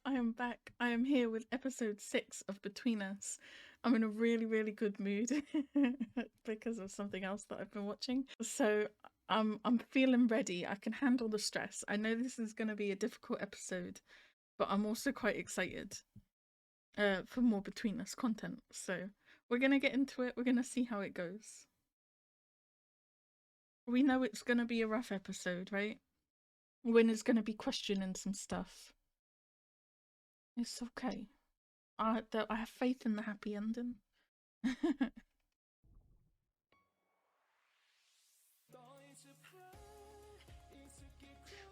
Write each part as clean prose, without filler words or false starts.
I am back. I am here with episode 6 of Between Us. I'm in a really, really good mood because of something else that I've been watching. So I'm feeling ready. I can handle the stress. I know this is going to be a difficult episode, but I'm also quite excited for more Between Us content. So we're going to get into it. We're going to see how it goes. We know it's going to be a rough episode, right? Win is going to be questioning some stuff. It's okay. I have faith in the happy ending.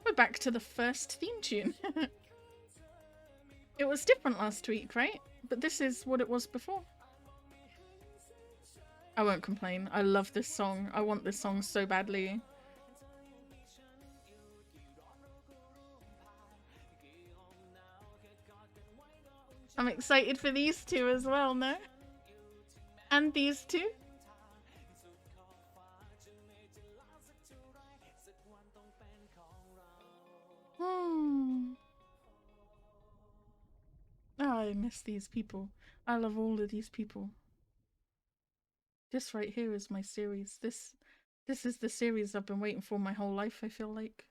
We're back to the first theme tune. It was different last week, right? But this is what it was before. I won't complain. I love this song. I want this song so badly. I'm excited for these two as well, no? And these two? Oh, I miss these people. I love all of these people. This right here is my series. This is the series I've been waiting for my whole life, I feel like.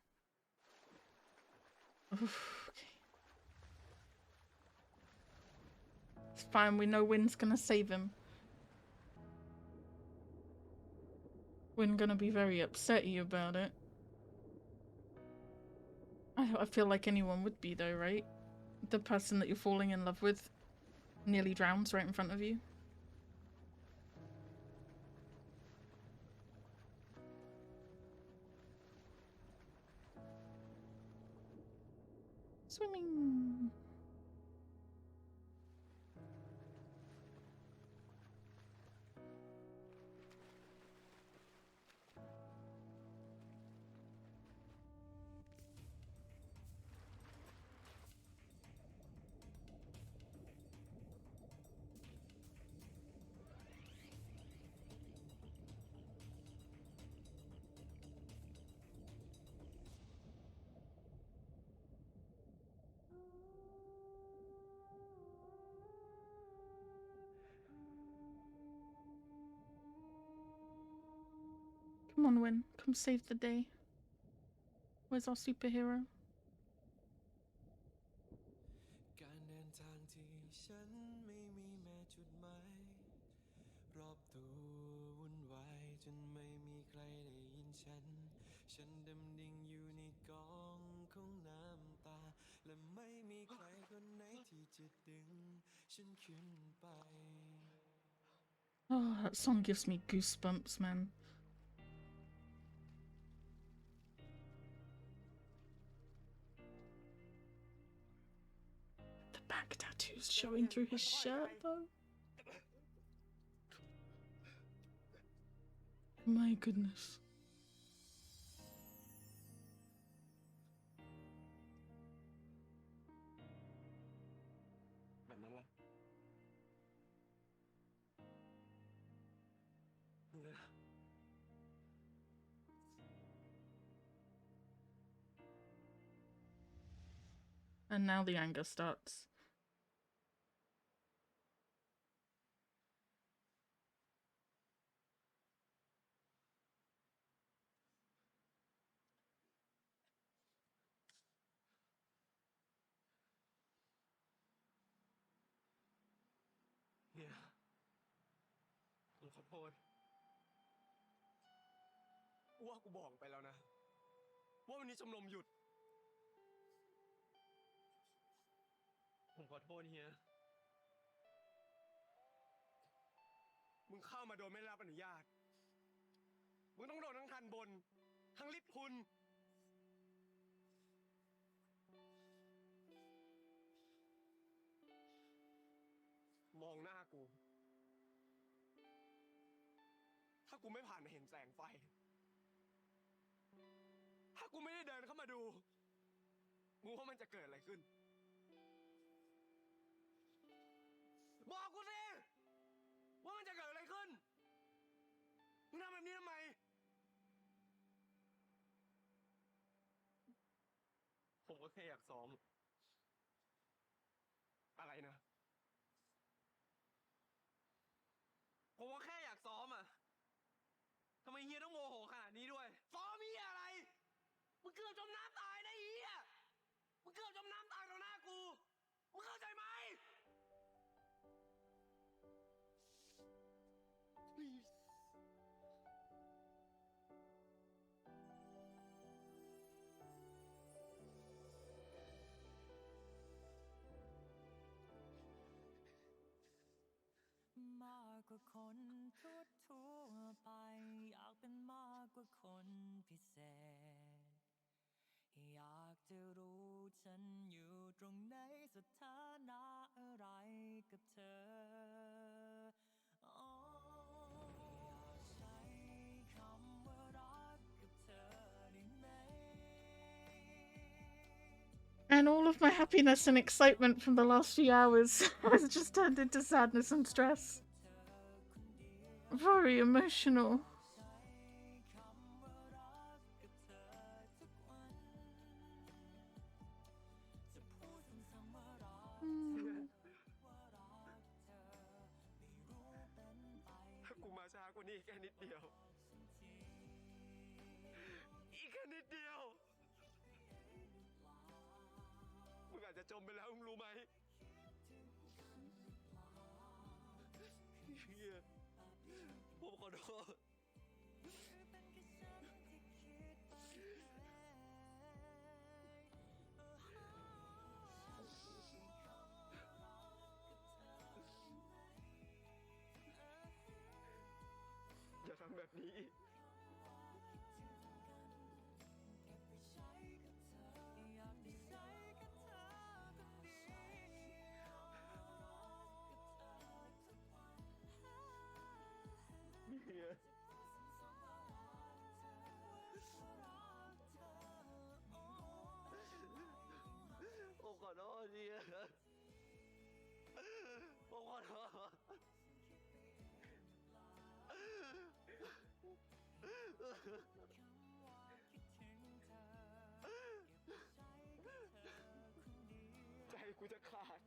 Oof, okay. It's fine, we know Win's gonna save him. Win gonna be very upsetty about it. I feel like anyone would be though, right? The person that you're falling in love with nearly drowns right in front of you. Swimming. Come on, Win. Come save the day. Where's our superhero? Oh, that song gives me goosebumps, man. The back tattoos showing through his shirt, though. My goodness. And now the anger starts. Yeah. ผมขอโทษว่ากูบอกไปแล้วนะว่าวันนี้ชมรมหยุดผมขอโทษเฮียมึงเข้ามาโดยไม่ได้รับอนุญาตมึงต้องโดนทั้งทันบนทั้งลิฟต์คุณมองหน้ากูถ้ากูไม่ผ่านมาเห็นแสงไฟถ้ากูไม่ได้เดินเข้ามาดูมึงว่ามันจะเกิดอะไรขึ้นบอกกูสิว่ามันจะเกิดอะไรขึ้นมึงทำแบบนี้ทำไมผมก็แค่อยากซ้อม เฮียต้องโมโหขนาดนี้ด้วยฟ้องเฮียอะไรมึงเกือบจมน้ำตายนะเฮียมึงเกือบจมน้ำตายต่อหน้ากูมึงเข้าใจไหม please มากกว่าคนทั่วไปอยากเป็นมากกว่าคนพิเศษอยากจะรู้ฉันอยู่ตรงไหนสถานะอะไรกับเธออยากใช้คำว่ารักกับเธอได้ไหม And all of my happiness and excitement from the last few hours has just turned into sadness and stress. Very emotional.ถ้ากูมาช้ากว่านี้แค่นิดเดียวอีกแค่นิดเดียวมึงอาจจะจมไปแล้วมึงรู้ไหมเฮียผมขอโทษอย่าทำแบบนี้อีกเฮียผมขอโทษเฮียผมขอโทษใจกูจะขาด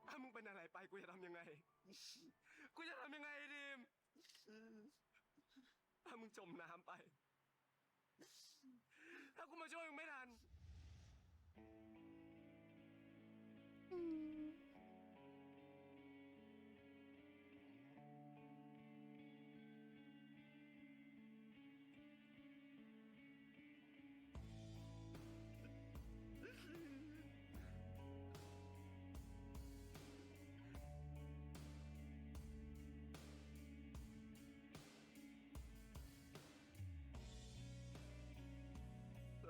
ถ้ามึงเป็นอะไรไปกูจะทำยังไงกูจะทำยังไงดิมถ้ามึงจมน้ำไปถ้ากูมาช่วยมึงไม่ทัน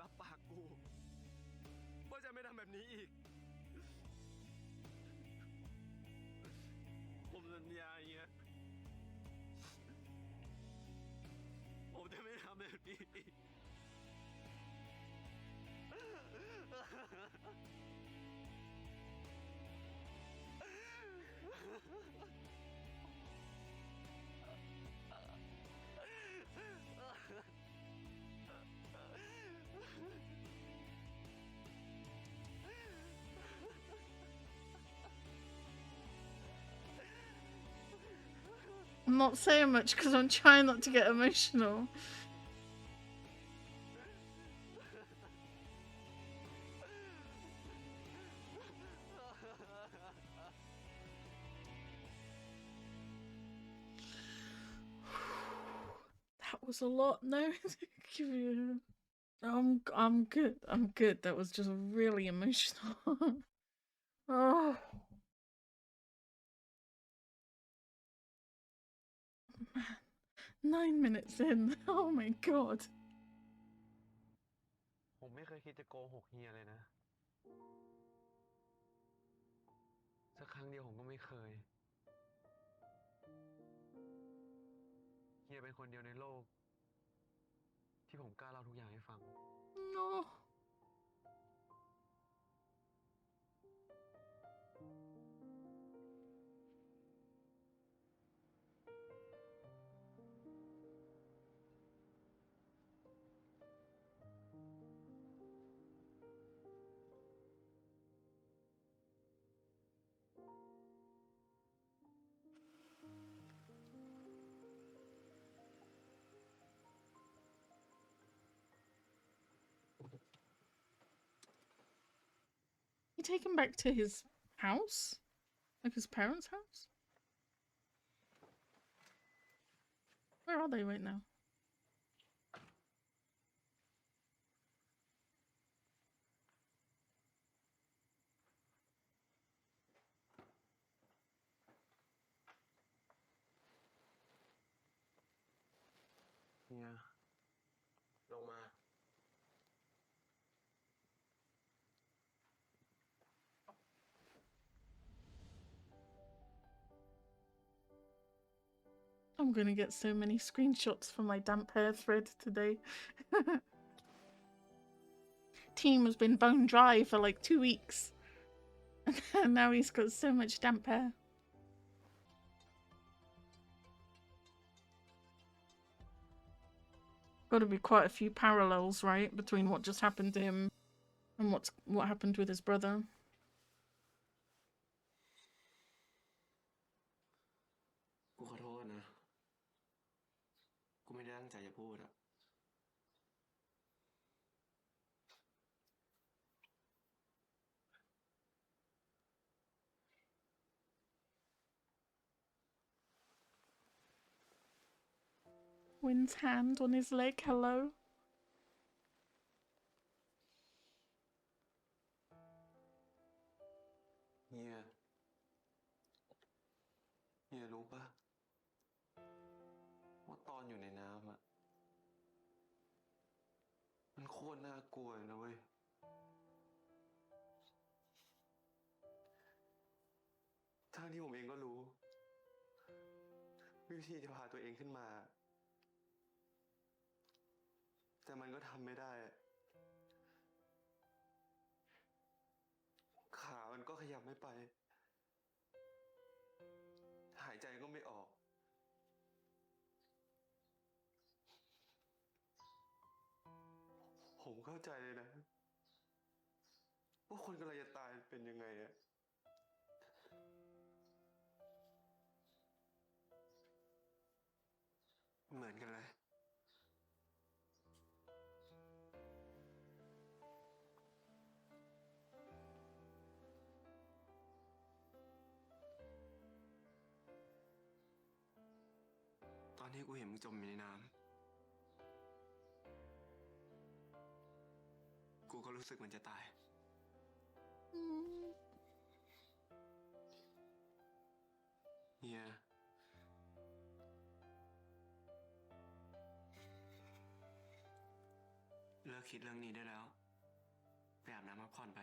รับปากกูว่าจะไม่ทำแบบนี้อีกผมสัญญาอย่างเงี้ยผมจะไม่ทำแบบนี้อีกI'm not saying much because I'm trying not to get emotional. That was a lot. No, I'm good. I'm good. That was just really emotional. Oh man, 9 minutes in. Oh my god. ผมไม่เคยคิดจะโกหกเฮียเลยนะสักครั้งเดียวผมก็ไม่เคยเฮียเป็นคนเดียวในโลก ที่ผมกล้าเล่าทุกอย่างให้ฟัง No. You take him back to his house? Like his parents' house? Where are they right now? Yeah. ลงมา I'm gonna get so many screenshots for my damp hair thread today. Team has been bone dry for like 2 weeks. And now he's got so much damp hair. Got to be quite a few parallels, right, between what just happened to him and what happened with his brother. กูขอโทษนะ กูไม่ได้ตั้งใจจะพูดอะ Wynn's hand on his leg, hello. เฮีย เฮียรู้ปะว่าตอนอยู่ในน้ำอะมันโคตรน่ากลัวเลยนะเว้ย ทั้งที่ผมเองก็รู้ วิธีจะพาตัวเองขึ้นมา แต่มันก็ทำไม่ได้ ขามันก็ขยับไม่ไป หายใจก็ไม่ออก ผมเข้าใจเลยนะ ว่าคนกำลังจะตายเป็นยังไงอะ เหมือนกันเลย ตอนที่กูเห็นมึงจมอยู่ในน้ำ กูก็รู้สึกเหมือนจะตาย เฮีย เลิกคิดเรื่องนี้ได้แล้ว ไปอาบน้ำพักผ่อนไป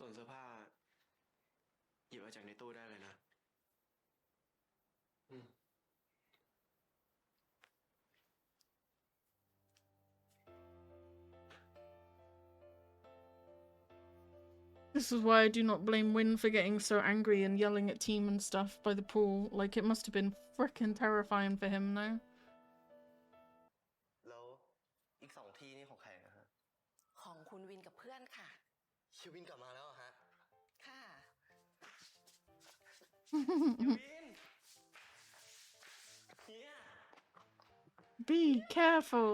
ส่วนเสื้อผ้า หยิบเอาจากในตู้ได้เลยนะ This is why I do not blame Wynn for getting so angry and yelling at Team and stuff by the pool. Like, it must have been frickin' terrifying for him, no? แล้วอีก2 ที่นี่ของใครนะฮะ ของคุณวินกับเพื่อนค่ะ คิววินกลับมาแล้วเหรอฮะ ค่ะ คิววิน เฮีย Be careful.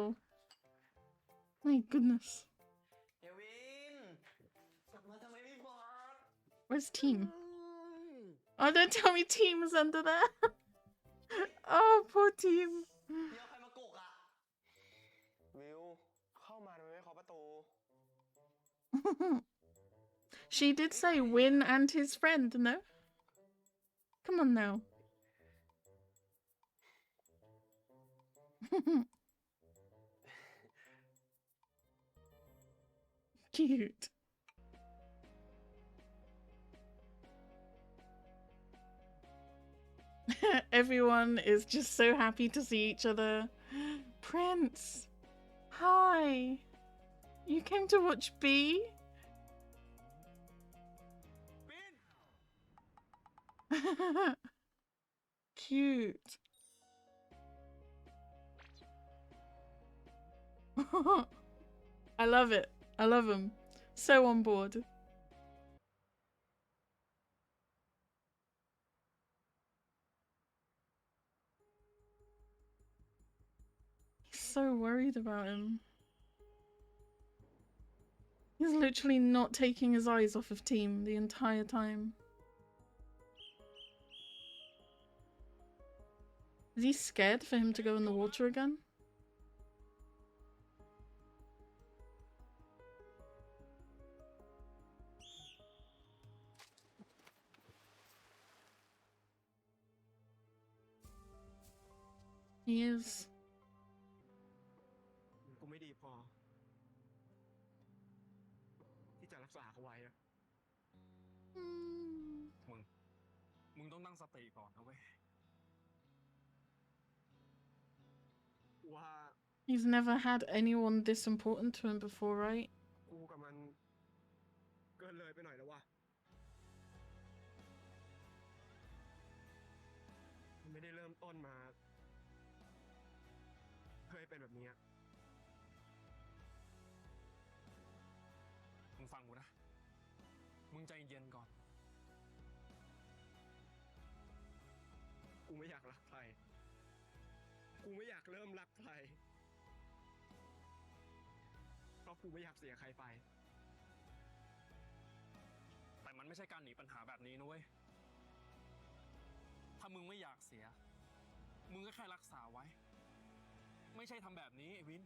My goodness. เฮียวิน กลับมาทำไมไม่บอก Where's Team? Oh, don't tell me Team is under there. Oh, poor Team. เฮียเอาใครมากกอะ วิว เข้ามาทำไมไม่เคาะประตู She did say Wynn and his friend, no? Come on now. Cute. Everyone is just so happy to see each other. Prince! Hi! You came to watch B? ปิน Cute. I love it. I love him. So on board. He's so worried about him. He's literally not taking his eyes off of Team the entire time. Is he scared for him to go in the water again? He is. กูไม่ดีพอที่จะรักษาเขาไว้อะ มึงต้องตั้งสติก่อนนะเว้ยว่า He's never had anyone this important to him before, right? กูกับมันเกินเลยไปหน่อยแล้ววะมันไม่ได้เริ่มต้นมาเคยเป็นแบบนี้ มึงฟังกูนะ มึงใจเย็นก่อน กูไม่อยากรักใคร กูไม่อยากเริ่มรักใคร เพราะกูไม่อยากเสียใครไป แต่มันไม่ใช่การหนีปัญหาแบบนี้นะเว้ย ถ้ามึงไม่อยากเสีย มึงก็แค่รักษาไว้ ไม่ใช่ทำแบบนี้ไอ้วิน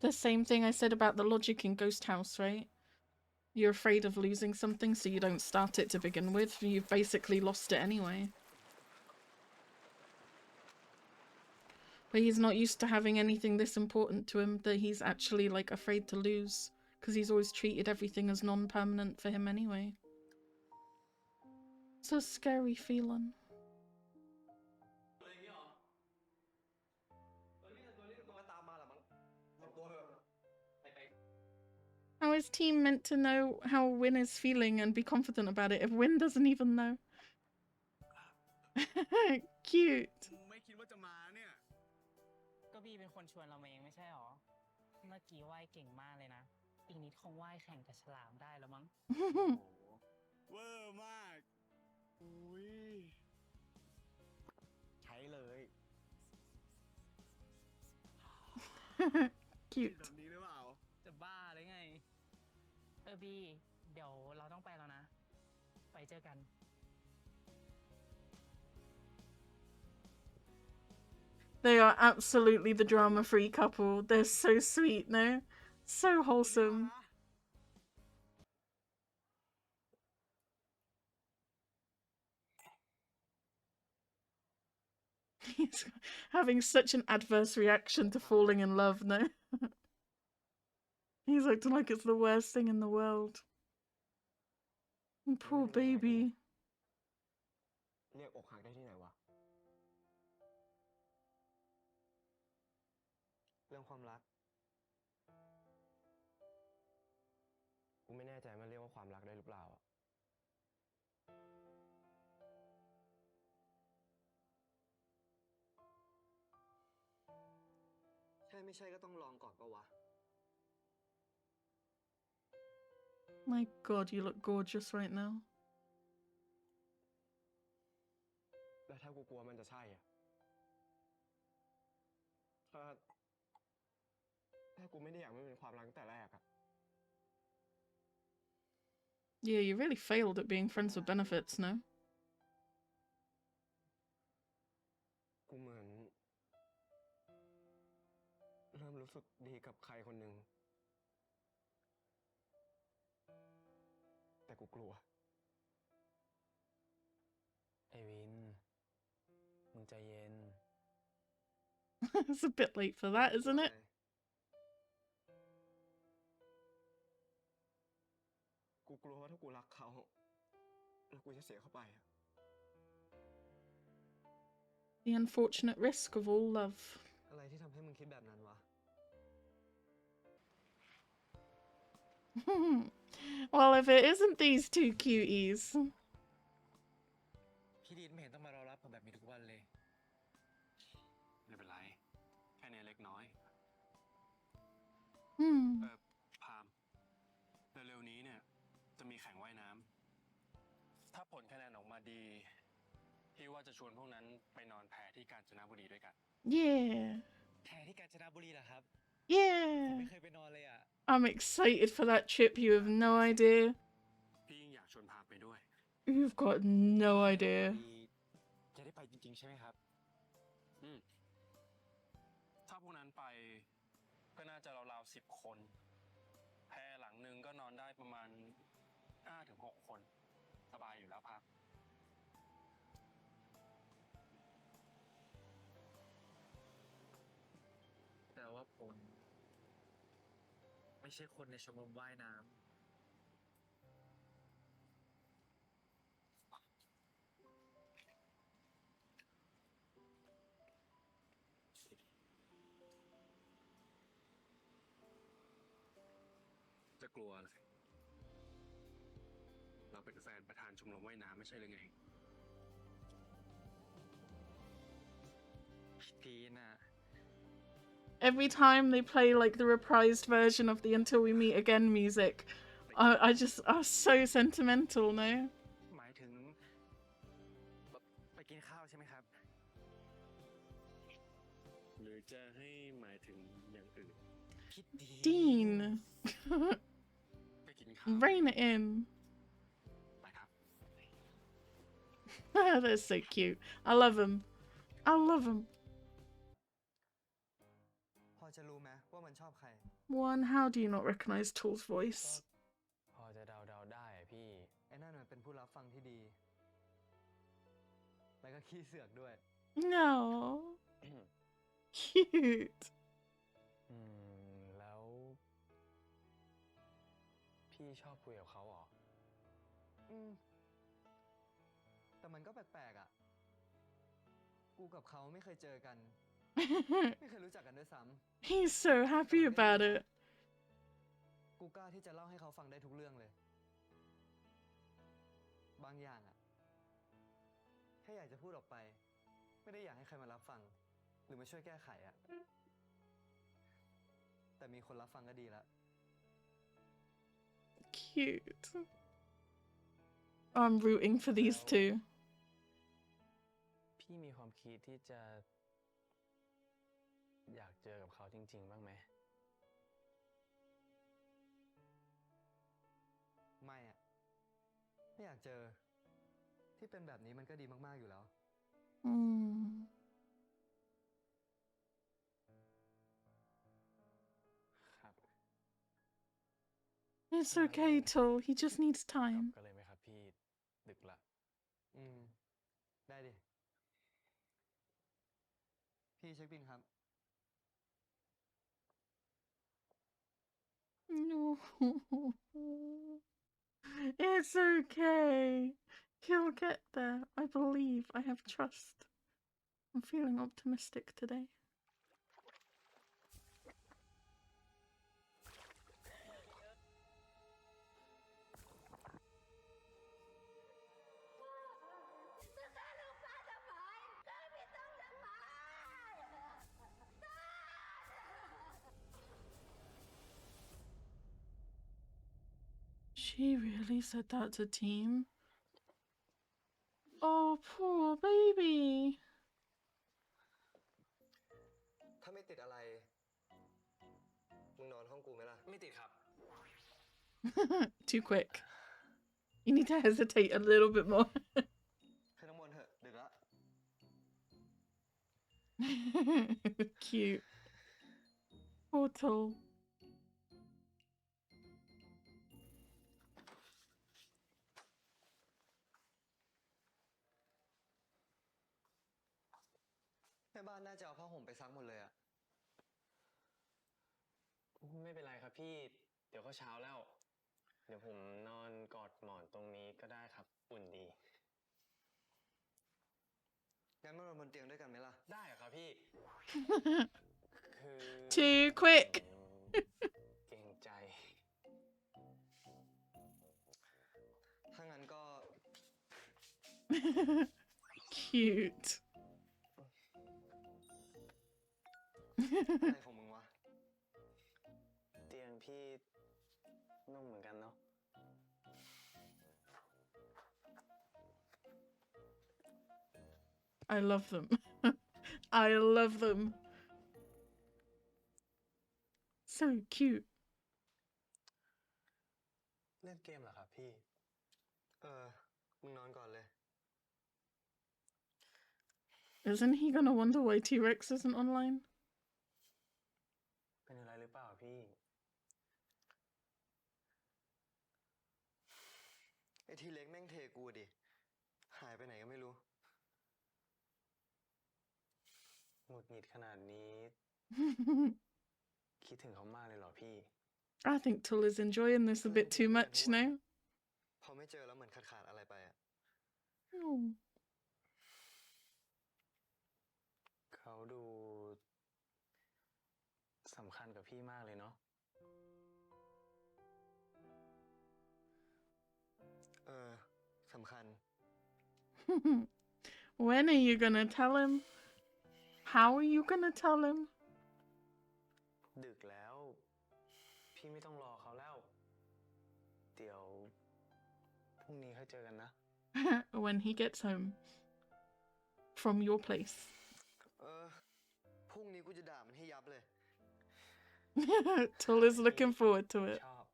The same thing I said about the logic in Ghost House, right? You're afraid of losing something, so you don't start it to begin with. You've basically lost it anyway. But he's not used to having anything this important to him that he's actually, like, afraid to lose. Because he's always treated everything as non-permanent for him anyway. It's a scary feeling. How is Team meant to know how Win is feeling and be confident about it if Win doesn't even know? Cute. ไม่คิดว่าจะมาเนี่ย ก็บีเป็นคนชวนเรามาเองไม่ใช่หรอ เมื่อกี้ว่ายเก่งมากเลยนะ อีกนิดคงว่ายแข่งกับฉลามได้แล้วมั้ง เวอร์มาก อุ้ย ใช้เลย Cute. แบบนี้หรือเปล่า จะบ้าเลยไง บี เดี๋ยวเราต้องไปแล้วนะ ไปเจอกัน They are absolutely the drama-free couple. They're so sweet, no? So wholesome. He's having such an adverse reaction to falling in love, no? He's acting like it's the worst thing in the world. Poor baby. เรียกอกหักได้ที่ไหนวะ เรื่องความรัก กูไม่แน่ใจมันเรียกว่าความรักได้หรือเปล่าอะใช่ไม่ใช่ก็ต้องลองก่อนปะวะ My god, you look gorgeous right now. แล้วถ้ากูกลัวมันจะใช่อะถ้ากูไม่ได้อยากไม่เป็นความรักตั้งแต่แรกอะ Yeah, you really failed at being friends with benefits, no? กูเหมือนเริ่มรู้สึกดีกับใครคนหนึ่ง กูกลัวไอ้วินมึงใจเย็น It's a bit late for that, isn't it? กูกลัวว่าถ้ากูรักเขาแล้วกูจะเสียเขาไป The unfortunate risk of all love. อะไรที่ทำให้มึงคิดแบบนั้นวะ Well, if it isn't these two cuties. พี่ดีนไม่เห็นต้องมารอรับผมแบบนี้ทุกวันเลยไม่เป็นไรแค่นี้เล็กน้อย พามเร็วๆนี้เนี่ยจะมีแข่งว่ายน้ำถ้าผลคะแนนออกมาดีพี่ว่าจะชวนพวกนั้นไปนอนแพที่กาญจนบุรีด้วยกัน Yeah. แพที่กาญจนบุรีเหรอครับ Yeah. ไม่เคยไปนอนเลยอ่ะ I'm excited for that trip. You have no idea. พี่ยิ่งอยากชวนพามไปด้วย You've got no idea. จะได้ไปจริงๆใช่ไหมครับถ้าพวกนั้นไปก็น่าจะราวๆ10 คนแพหลังนึงก็นอนได้ประมาณ5-6 คนสบายอยู่แล้วครับแต่ว่าผมไม่ใช่คนในชมรมว่ายน้ำจะกลัวอะไรเราเป็นแฟนประธานชมรมว่ายน้ำไม่ใช่หรือไงพีน่ะ Every time they play like the reprised version of the Until We Meet Again music, I just are so sentimental, no? หมายถึงไปกินข้าวใช่ไหมครับหรือจะให้หมายถึงอย่างอื่นคิดดี Dean. ไปกินข้าว Rein it in. ไปครับ They're so cute. I love them. I love them. พอจะรู้ไหมว่ามันชอบใคร One, how do you not recognize Tool's voice? พอจะเดาได้พี่ไอ้นั่นมันเป็นผู้รับฟังที่ดีแล้วก็ขี้เสือกด้วย No. Cute. แล้วพี่ชอบคุยกับเขาเหรอแต่มันก็แปลกๆอ่ะกูกับเขาไม่เคยเจอกันไม่เคยรู้จักกันด้วยซ้ำ He's so happy about it. กูกล้าที่จะเล่าให้เขาฟังได้ทุกเรื่องเลยบางอย่างอ่ะแค่อยากจะพูดออกไปไม่ได้อยากให้ใครมารับฟังหรือมาช่วยแก้ไขอ่ะแต่มีคนรับฟังก็ดีแล้ว Cute. I'm rooting for these two. พี่มีความคิดที่จะอยากเจอกับเขาจริงๆบ้างไหมไม่อ่ะไม่อยากเจอที่เป็นแบบนี้มันก็ดีมากๆอยู่แล้ว ครับ It's okay, Tool. He just needs กลับ time. กันเลยไหมครับพี่ดึกละได้ดิพี่เช็คบินครับ No. It's okay. He'll get there. I believe. I have trust. I'm feeling optimistic today. She really said that to Team? Oh, poor baby. ถ้าไม่ติดอะไรมึงนอนห้องกูไหมล่ะไม่ติดครับ Too quick. You need to hesitate a little bit more. ขึ้นน้ำมนต์เถอะดึกละ Cute. Portal. บ้านน่าจะเอาผ้าห่มไปซักหมดเลยอะ ไม่เป็นไรครับพี่ เดี๋ยวก็เช้าแล้ว เดี๋ยวผมนอนกอดหมอนตรงนี้ก็ได้ครับอุ่นดี งั้นมานอนบนเตียงด้วยกันไหมล่ะ ได้เหรอครับพี่ คือ Too quick. เกรงใจ ถ้างั้นก็ Cute. อะไรของมึงวะ เตียงพี่นุ่มเหมือนกันเนาะ I love them. I love them. So cute. เล่นเกมเหรอครับพี่ มึงนอนก่อนเลย Isn't he gonna wonder why T-Rex isn't online? เป็นอะไรหรือเปล่าพี่ ไอ้ทีเล็กแม่งเทกูดิ หายไปไหนก็ไม่รู้ หงุดหงิดขนาดนี้ คิดถึงเขามากเลยเหรอพี่ I think Tulla's enjoying this a bit too much, you know? พอไม่เจอแล้วเหมือนขาดอะไรไปอะ Oh. เขาดูสำคัญกับพี่มากเลยเนาะ สำคัญ When are you gonna tell him? How are you gonna tell him? ดึกแล้ว พี่ไม่ต้องรอเขาแล้ว เดี๋ยวพรุ่งนี้ค่อยเจอกันนะ When he gets home from your place. พรุ่งนี้กูจะด่ามันให้ยับเลย Tulla's looking forward to it. ชอบ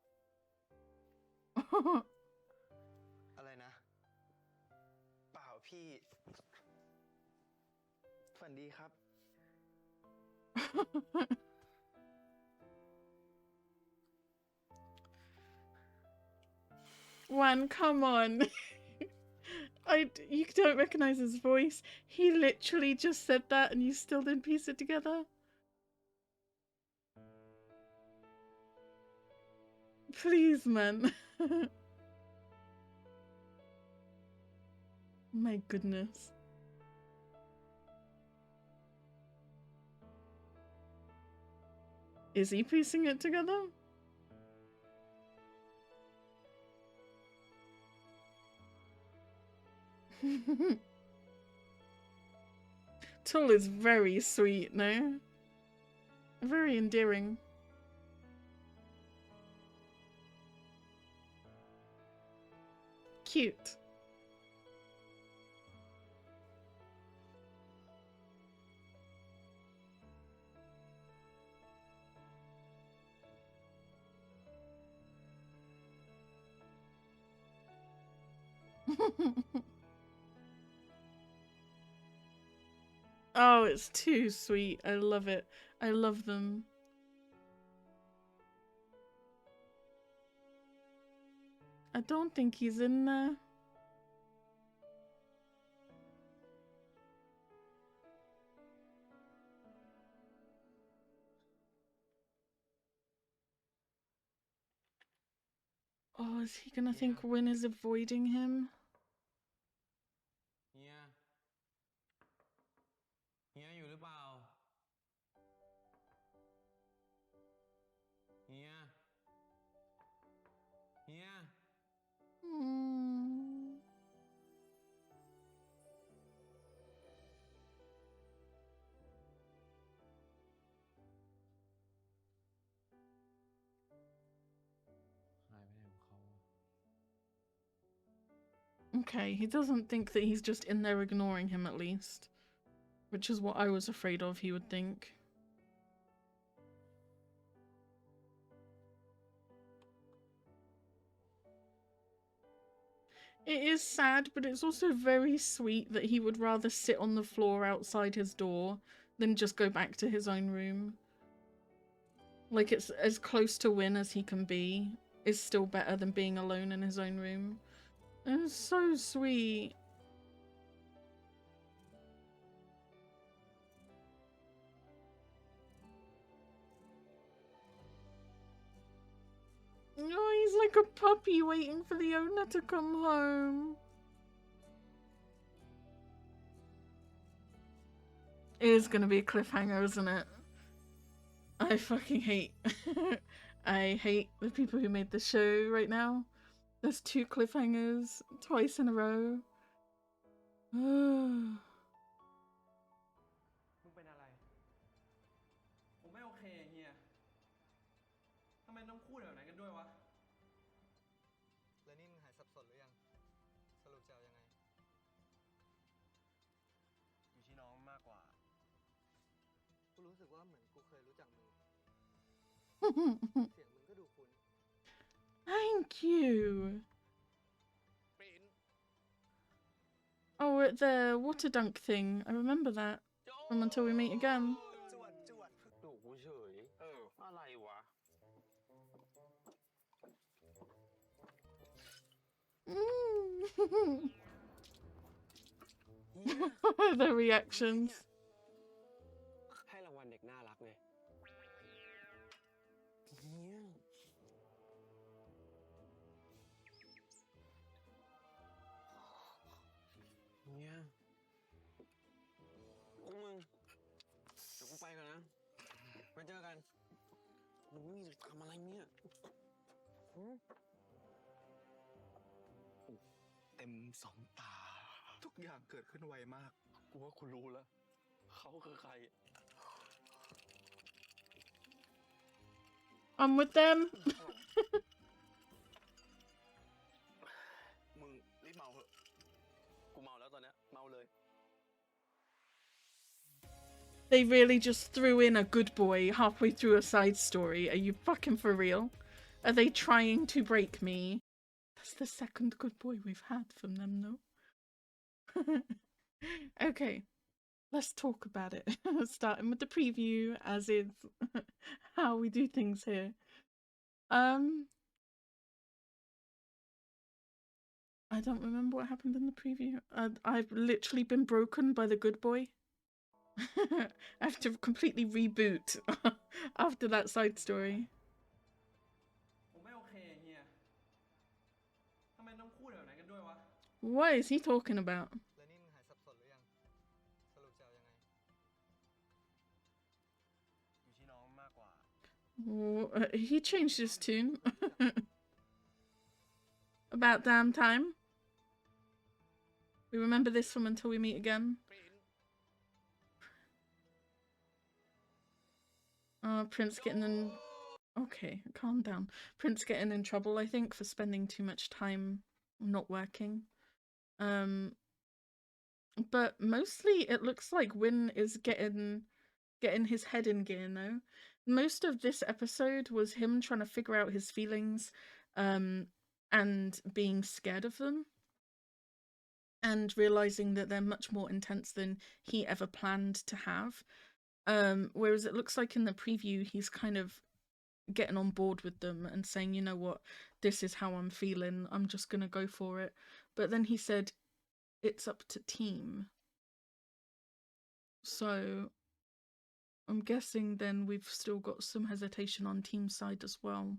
อะไรนะ เปล่าพี่ ฝันดีครับ Juan, come on. You don't recognize his voice. He literally just said that and you still didn't piece it together. Please, man. My goodness. Is he piecing it together? Tull is very sweet, no? Very endearing. Cute. Oh, it's too sweet. I love it. I love them. I don't think he's in there. Oh, is he gonna think Win is avoiding him? เฮีย เฮียอยู่หรือเปล่า เฮีย เฮีย Mm. หายไปไหนของเขาอะ Okay, he doesn't think that he's just in there ignoring him at least. Which is what I was afraid of he would think. It is sad, but it's also very sweet that he would rather sit on the floor outside his door than just go back to his own room. Like, it's as close to Win as he can be is still better than being alone in his own room. It's so sweet. like a puppy waiting for the owner to come home. It is gonna be a cliffhanger, isn't it? I fucking hate I hate the people who made the show right now. There's 2 cliffhangers twice in a row. มึงเป็นอะไร ผมไม่โอเคเฮีย ทำไมต้องพูดแบบนั้นกันด้วยวะ แล้วนี่มึงหายสับสนหรือยัง สรุปจะเอายังไง อยู่ที่น้องมากกว่า กูรู้สึกว่าเหมือนกูเคยรู้จักมึง เสียงมึงก็ดูคุ้น Thank you. Oh, at the water dunk thing. I remember that from Until We Meet Again. ดูกูเฉย อะไรวะ The reactions. ให้รางวัลเด็กน่ารักไงเฮีย เฮีย พวกมึง เดี๋ยวกูไปก่อนนะไว้เจอกัน มึงนี่ทำอะไรเนี่ยหือ เต็มสองตา ทุกอย่างเกิดขึ้นไวมาก กูว่ากูรู้แล้ว เขาคือใคร I'm with them. มึงรีบเมาเหอะ กูเมาแล้วตอนเนี้ย เมาเลย They really just threw in a good boy halfway through a side story. Are you fucking for real? Are they trying to break me? That's the second good boy we've had from them, no? Okay, let's talk about it. Starting with the preview, as is how we do things here. I don't remember what happened in the preview. I've literally been broken by the good boy. I have to completely reboot after that side story. ผมไม่โอเคเฮีย ทำไมต้องพูดแบบนั้นกันด้วยวะ What is he talking about? แล้วนี่มึงหายสับสนหรือยัง สรุปจะเอายังไง อยู่ที่น้องมากกว่า He changed his tune. About damn time. We remember this from Until We Meet Again. Prince getting in... Okay, calm down. Prince getting in trouble, I think, for spending too much time not working. But mostly it looks like Win is getting his head in gear now. Most of this episode was him trying to figure out his feelings and being scared of them and realizing that they're much more intense than he ever planned to have. Whereas it looks like in the preview he's kind of getting on board with them and saying, you know what, this is how I'm feeling, I'm just gonna go for it. But then he said, it's up to team. So I'm guessing then we've still got some hesitation on team side as well.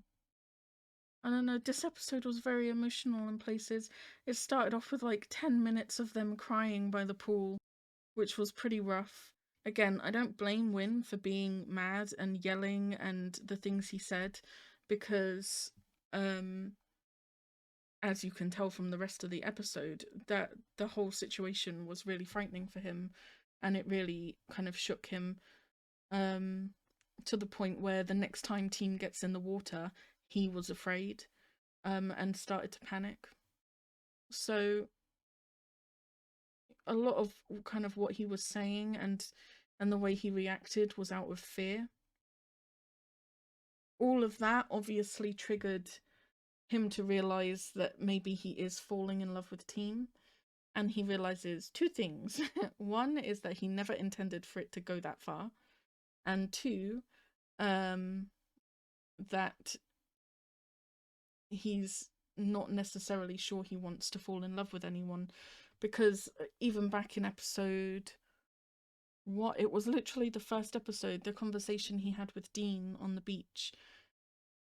I don't know, this episode was very emotional in places. It started off with like 10 minutes of them crying by the pool, which was pretty rough. Again, I don't blame Win for being mad and yelling and the things he said, because as you can tell from the rest of the episode, that the whole situation was really frightening for him, and it really kind of shook him to the point where the next time team gets in the water, he was afraid and started to panic. So a lot of kind of what he was saying and the way he reacted was out of fear. All of that obviously triggered him to realize that maybe he is falling in love with team, and he realizes 2 things. One is that he never intended for it to go that far, and 2, that he's not necessarily sure he wants to fall in love with anyone, because even back in episode... it was literally the first episode, the conversation he had with Dean on the beach.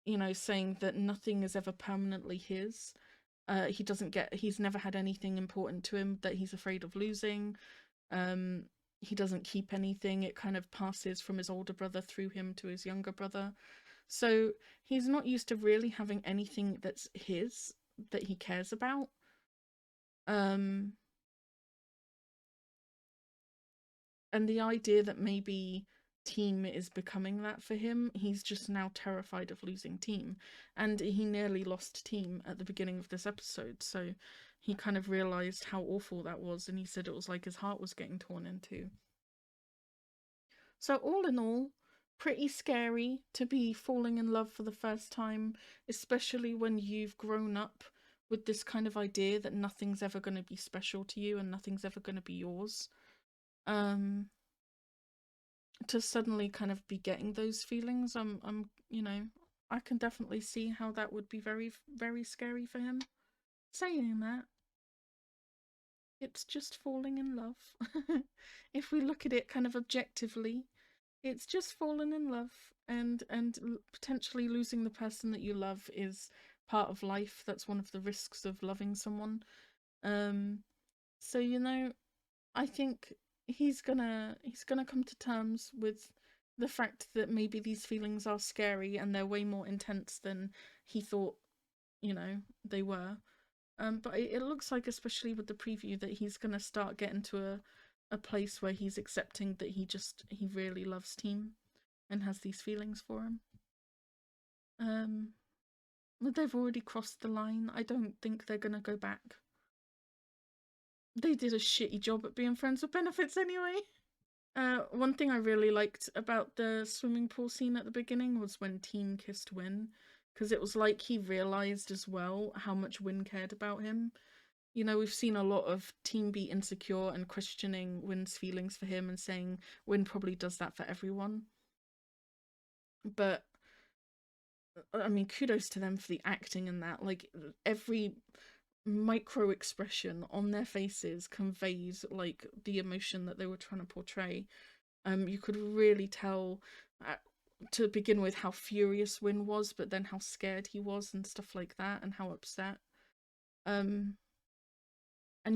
you know, saying that nothing is ever permanently his. He's never had anything important to him that he's afraid of losing. He doesn't keep anything. It kind of passes from his older brother through him to his younger brother. So he's not used to really having anything that's his, that he cares about. And the idea that maybe Team is becoming that for him, he's just now terrified of losing Team. And he nearly lost Team at the beginning of this episode, so he kind of realised how awful that was, and he said it was like his heart was getting torn in two. So all in all, pretty scary to be falling in love for the first time, especially when you've grown up with this kind of idea that nothing's ever going to be special to you and nothing's ever going to be yours. To suddenly kind of be getting those feelings, you know, I can definitely see how that would be very, very scary for him. Saying that, it's just falling in love. If we look at it kind of objectively, it's just falling in love, and potentially losing the person that you love is part of life. That's one of the risks of loving someone. So, you know, I think he's gonna come to terms with the fact that maybe these feelings are scary and they're way more intense than he thought, you know, they were. But it looks like, especially with the preview, that he's gonna start getting to a place where he's accepting that he really loves Team and has these feelings for him. They've already crossed the line. I don't think they're gonna go back. They did a shitty job at being friends with benefits anyway. One thing I really liked about the swimming pool scene at the beginning was when Team kissed Win, because it was like he realised as well how much Win cared about him. You know, we've seen a lot of Team be insecure and questioning Win's feelings for him and saying Win probably does that for everyone. But, I mean, kudos to them for the acting in that. Like, every micro expression on their faces conveys like the emotion that they were trying to portray. You could really tell to begin with how furious Win was, but then how scared he was and stuff like that, and how upset. And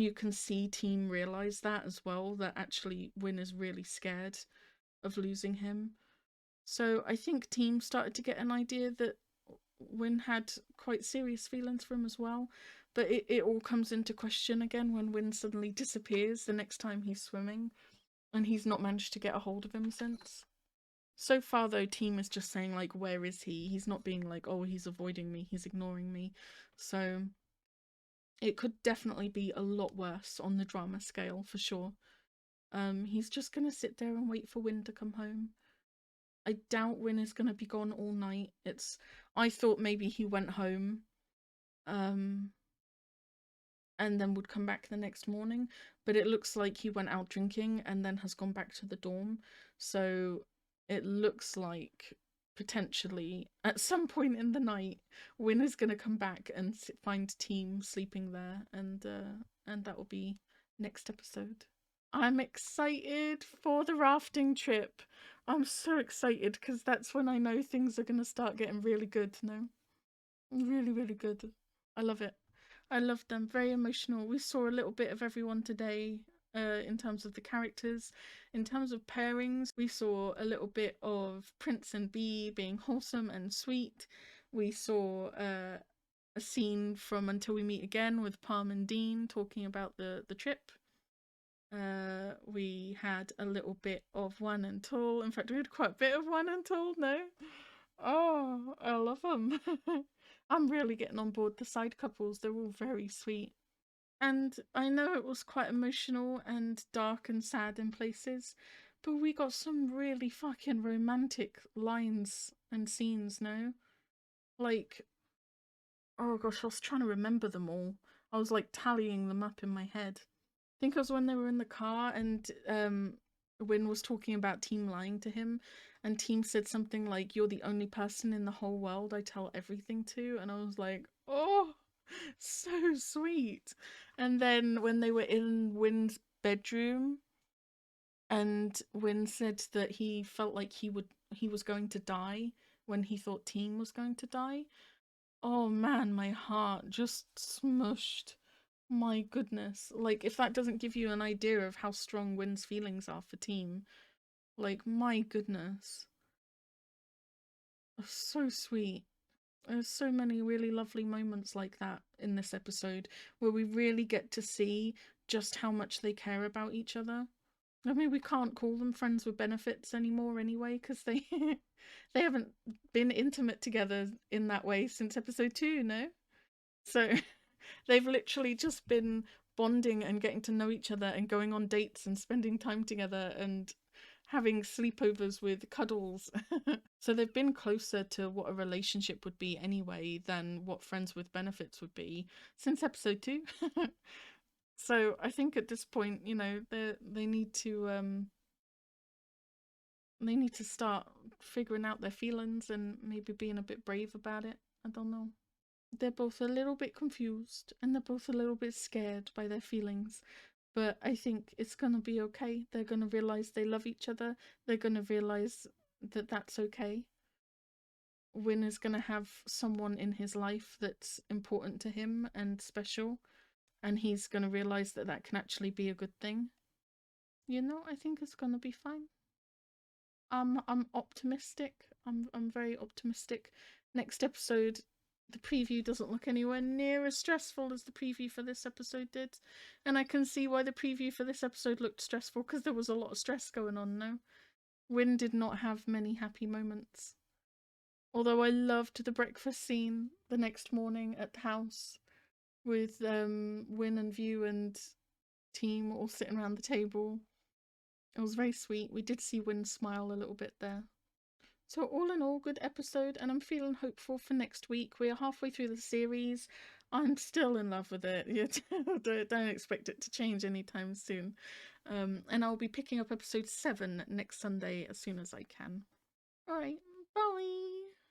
you can see Team realize that as well, that actually Win is really scared of losing him. So I think Team started to get an idea that Win had quite serious feelings for him as well. But it all comes into question again when Win suddenly disappears the next time he's swimming, and he's not managed to get a hold of him since. So far, though, Team is just saying, like, where is he? He's not being like, oh, he's avoiding me, he's ignoring me. So it could definitely be a lot worse on the drama scale, for sure. He's just gonna sit there and wait for Win to come home. I doubt Win is gonna be gone all night. I thought maybe he went home, and then would come back the next morning, but it looks like he went out drinking and then has gone back to the dorm. So it looks like potentially at some point in the night, Win is going to come back and find Team sleeping there, and that will be next episode. I'm excited for the rafting trip. I'm so excited because that's when I know things are going to start getting really good now. Really, really good. I love it. I love them. Very emotional. We saw a little bit of everyone today in terms of the characters. In terms of pairings, we saw a little bit of Prince and Bee being wholesome and sweet. We saw a scene from Until We Meet Again with Palm and Dean talking about the trip. We had a little bit of One and Tall. In fact, we had quite a bit of One and Tall, no? Oh, I love them. I'm really getting on board the side couples. They're all very sweet. And I know it was quite emotional and dark and sad in places, but we got some really fucking romantic lines and scenes, no? Like, oh gosh, I was trying to remember them all. I was like tallying them up in my head. I think it was when they were in the car and Win was talking about Team lying to him, and Team said something like, "You're the only person in the whole world I tell everything to," and I was like, oh, so sweet. And then when they were in Win's bedroom and Win said that he felt like he was going to die when he thought Team was going to die. Oh man, my heart just smushed. My goodness. Like, if that doesn't give you an idea of how strong Win's feelings are for Team, like, my goodness. So sweet. There's so many really lovely moments like that in this episode where we really get to see just how much they care about each other. I mean, we can't call them friends with benefits anymore anyway, because they they haven't been intimate together in that way since episode 2, no? So they've literally just been bonding and getting to know each other and going on dates and spending time together and having sleepovers with cuddles. So they've been closer to what a relationship would be anyway than what friends with benefits would be since episode 2. So I think at this point, you know, they need to start figuring out their feelings and maybe being a bit brave about it. I don't know. They're both a little bit confused and they're both a little bit scared by their feelings. But I think it's going to be okay. They're going to realize they love each other. They're going to realize that that's okay. Win is going to have someone in his life that's important to him and special. And he's going to realize that that can actually be a good thing. You know, I think it's going to be fine. I'm optimistic. I'm very optimistic. Next episode, the preview doesn't look anywhere near as stressful as the preview for this episode did. And I can see why the preview for this episode looked stressful, because there was a lot of stress going on now. Win did not have many happy moments. Although I loved the breakfast scene the next morning at the house with Win and View and Team all sitting around the table. It was very sweet. We did see Win smile a little bit there. So all in all, good episode, and I'm feeling hopeful for next week. We are halfway through the series. I'm still in love with it. Don't expect it to change anytime soon. And I'll be picking up episode 7 next Sunday as soon as I can. Alright, bye!